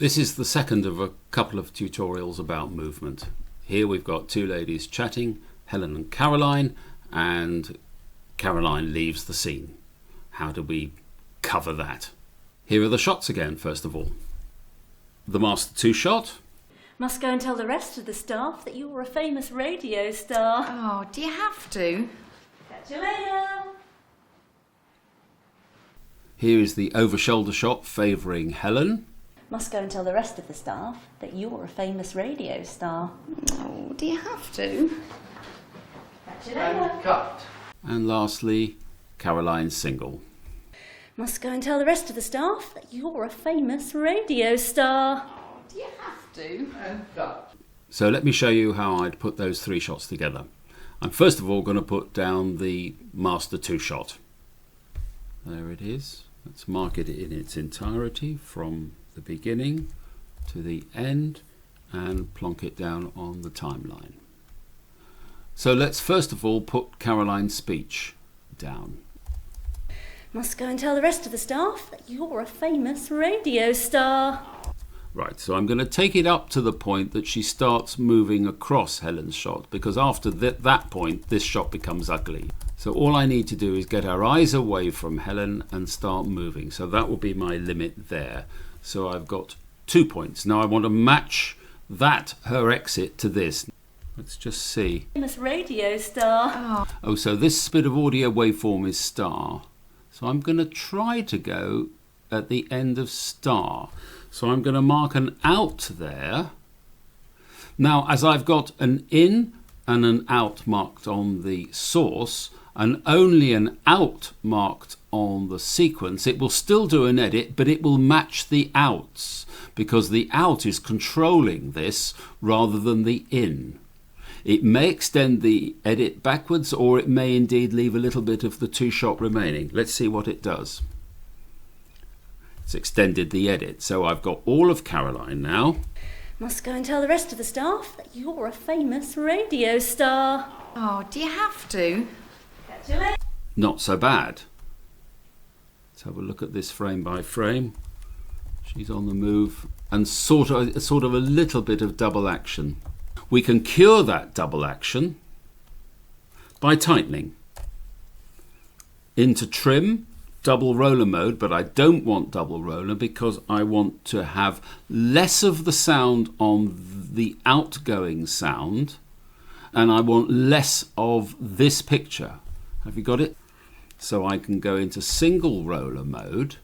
This is the second of a couple of tutorials about movement. Here we've got two ladies chatting, Helen and Caroline leaves the scene. How do we cover that? Here are the shots again, first of all. The Master 2 shot. Must go and tell the rest of the staff that you're a famous radio star. Oh, do you have to? Catch you later. Here is the over-shoulder shot favouring Helen. Must go and tell the rest of the staff that you're a famous radio star. Oh, do you have to? Catch you later. Cut. And lastly, Caroline's single. Must go and tell the rest of the staff that you're a famous radio star. Oh, do you have to? And cut. So let me show you how I'd put those three shots together. I'm first of all going to put down the Master 2 shot. There it is. Let's mark it in its entirety from the beginning to the end and plonk it down on the timeline. So let's first of all put Caroline's speech down. Must go and tell the rest of the staff that you're a famous radio star. Right, so I'm going to take it up to the point that she starts moving across Helen's shot, because after that point this shot becomes ugly. So all I need to do is get her eyes away from Helen and start moving. So that will be my limit there. So I've got 2 points. Now I want to match that, her exit, to this. Let's just see. Famous radio star. Oh, so this bit of audio waveform is star. So I'm going to try to go at the end of star. So I'm going to mark an out there. Now, as I've got an in and an out marked on the source, and only an out marked on the sequence, it will still do an edit, but it will match the outs, because the out is controlling this rather than the in. It may extend the edit backwards, or it may indeed leave a little bit of the 2 shot remaining. Let's see what it does. It's extended the edit. So I've got all of Caroline now. Must go and tell the rest of the staff that you're a famous radio star. Oh, do you have to? Catch you later. Not so bad. Let's have a look at this frame by frame. She's on the move and sort of a little bit of double action. We can cure that double action by tightening. Into trim, double roller mode, but I don't want double roller because I want to have less of the sound on the outgoing sound, and I want less of this picture. Have you got it? So I can go into single roller mode.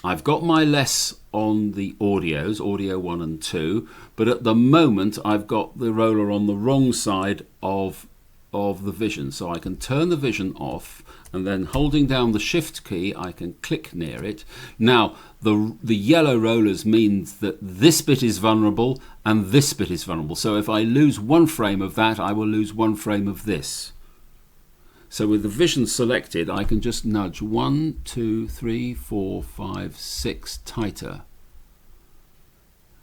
I've got my less on the audios, audio 1 and 2, but at the moment I've got the roller on the wrong side of the vision. So I can turn the vision off, and then holding down the shift key I can click near it. Now the yellow rollers means that this bit is vulnerable and this bit is vulnerable. So if I lose 1 frame of that, I will lose 1 frame of this. So with the vision selected, I can just nudge 1, 2, 3, 4, 5, 6 tighter.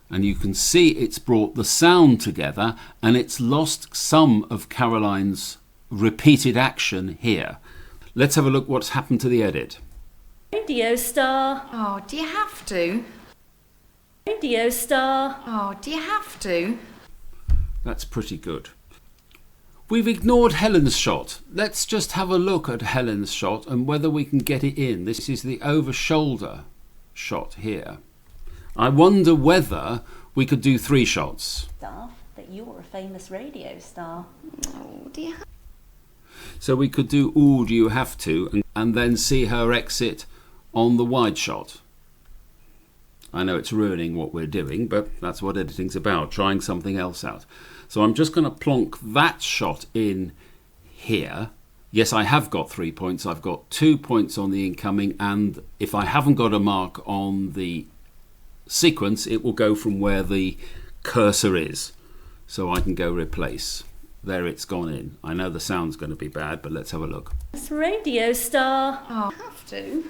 And you can see it's brought the sound together, and it's lost some of Caroline's repeated action here. Let's have a look what's happened to the edit. Radio star. Oh, do you have to? Radio star. Oh, do you have to? That's pretty good. We've ignored Helen's shot. Let's just have a look at Helen's shot and whether we can get it in. This is the over-shoulder shot here. I wonder whether we could do 3 shots. Staff that you're a famous radio star. Oh, do you have to? So we could do ooh, do you have to, and then see her exit on the wide shot. I know it's ruining what we're doing, but that's what editing's about, trying something else out. So I'm just going to plonk that shot in here. Yes, I have got 3 points. I've got 2 points on the incoming, and if I haven't got a mark on the sequence, it will go from where the cursor is. So I can go replace. There, it's gone in. I know the sound's going to be bad, but let's have a look. It's radio star. Oh, have to?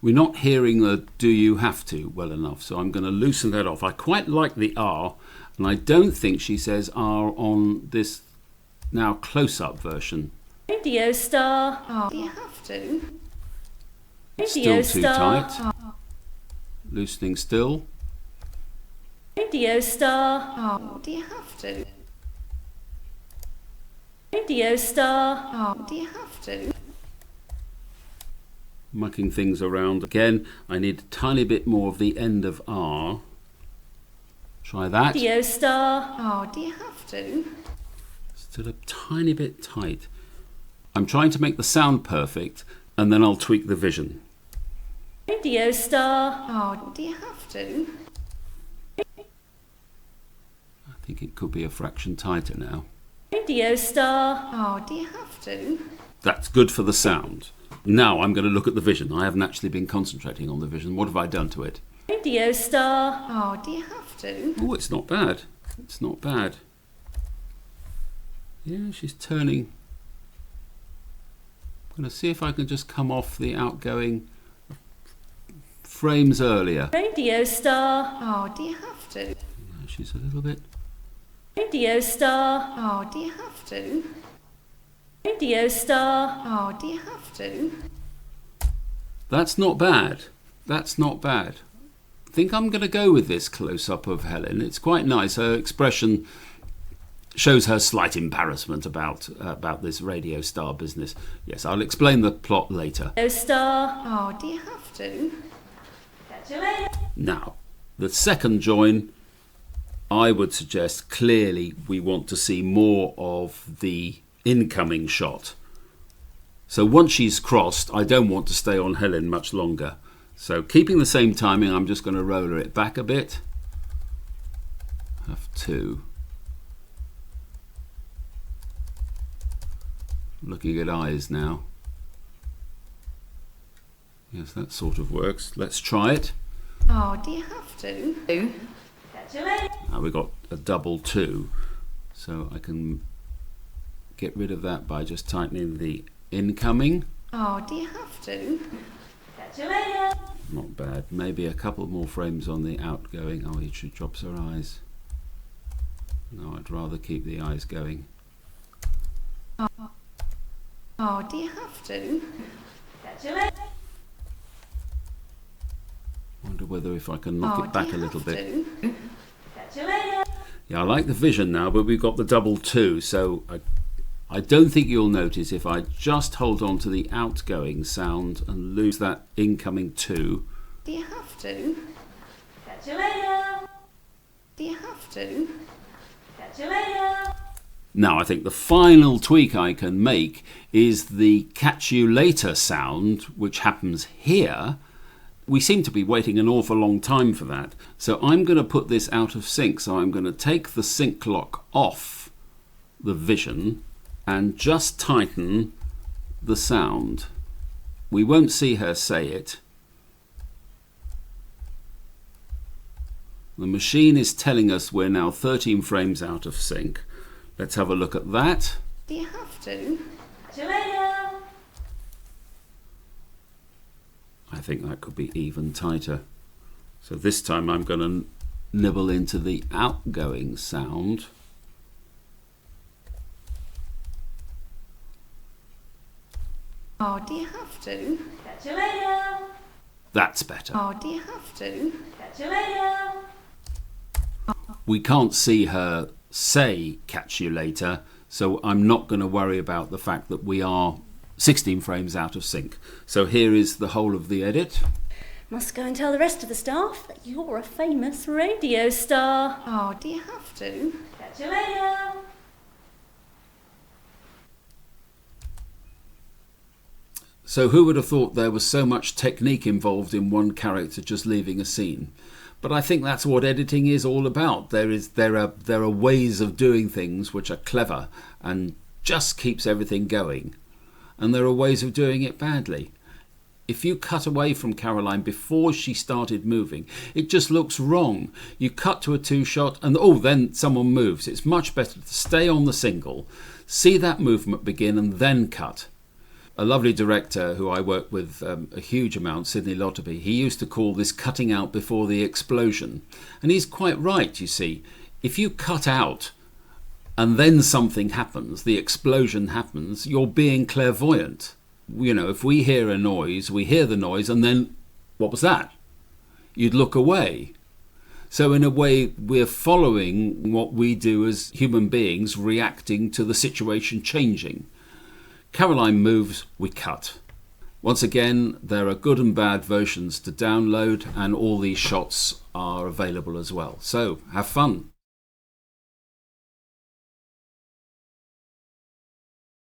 We're not hearing the do you have to well enough, so I'm going to loosen that off. I quite like the R, and I don't think she says R on this now close-up version. Radio star. Oh, do you have to? Radio Still too star. tight. loosening still. Radio star. Oh, do you have to? Radio star. Oh, do you have to? Mucking things around again. I need a tiny bit more of the end of R. Try that. Radio star. Oh, do you have to? Still a tiny bit tight. I'm trying to make the sound perfect, and then I'll tweak the vision. Radio star. Oh, do you have to? I think it could be a fraction tighter now. Radio star. Oh, do you have to? That's good for the sound. Now I'm going to look at the vision. I haven't actually been concentrating on the vision. What have I done to it? Radio star. Oh, do you have to? Oh, it's not bad. It's not bad. Yeah, she's turning. I'm going to see if I can just come off the outgoing frames earlier. Radio star. Oh, do you have to? Now she's a little bit. Radio star. Oh, do you have to? Radio star. Oh, do you have to? That's not bad. That's not bad. I think I'm going to go with this close-up of Helen. It's quite nice. Her expression shows her slight embarrassment about this radio star business. Yes, I'll explain the plot later. Radio star. Oh, do you have to? Catch you later. Now, the second join, I would suggest clearly we want to see more of the incoming shot. So once she's crossed, I don't want to stay on Helen much longer. So keeping the same timing, I'm just going to roller it back a bit. Have two. Looking at eyes now. Yes, that sort of works. Let's try it. Oh, do you have to? Catch you later. Now we've got a double two, so I can get rid of that by just tightening the incoming. Oh, do you have to? Catch you later. Not bad. Maybe a couple more frames on the outgoing. Oh, she drops her eyes. No, I'd rather keep the eyes going. Oh, do you have to? Catch you later. Wonder whether if I can knock it back a little bit. Catch you later. Yeah, I like the vision now, but we've got the double two, so I don't think you'll notice if I just hold on to the outgoing sound and lose that incoming two. Do you have to? Catch you later. Do you have to? Catch you later. Now, I think the final tweak I can make is the catch you later sound, which happens here. We seem to be waiting an awful long time for that. So I'm going to put this out of sync. So I'm going to take the sync lock off the vision and just tighten the sound. We won't see her say it. The machine is telling us we're now 13 frames out of sync. Let's have a look at that. Do you have to? Catch you later. I think that could be even tighter. So this time I'm going to nibble into the outgoing sound. Oh, do you have to? Catch you later. That's better. Oh, do you have to? Catch you later. We can't see her say catch you later, so I'm not going to worry about the fact that we are 16 frames out of sync. So here is the whole of the edit. Must go and tell the rest of the staff that you're a famous radio star. Oh, do you have to? Catch you later. So who would have thought there was so much technique involved in one character just leaving a scene? But I think that's what editing is all about. There are ways of doing things which are clever and just keeps everything going. And there are ways of doing it badly. If you cut away from Caroline before she started moving, it just looks wrong. You cut to a two-shot and then someone moves. It's much better to stay on the single, see that movement begin and then cut. A lovely director who I work with a huge amount, Sidney Lotterby, he used to call this cutting out before the explosion. And he's quite right, you see. If you cut out and then something happens, the explosion happens, you're being clairvoyant. You know, if we hear a noise, we hear the noise and then, what was that? you'd look away. So in a way, we're following what we do as human beings, reacting to the situation changing. Caroline moves, we cut. Once again, there are good and bad versions to download, and all these shots are available as well. So have fun.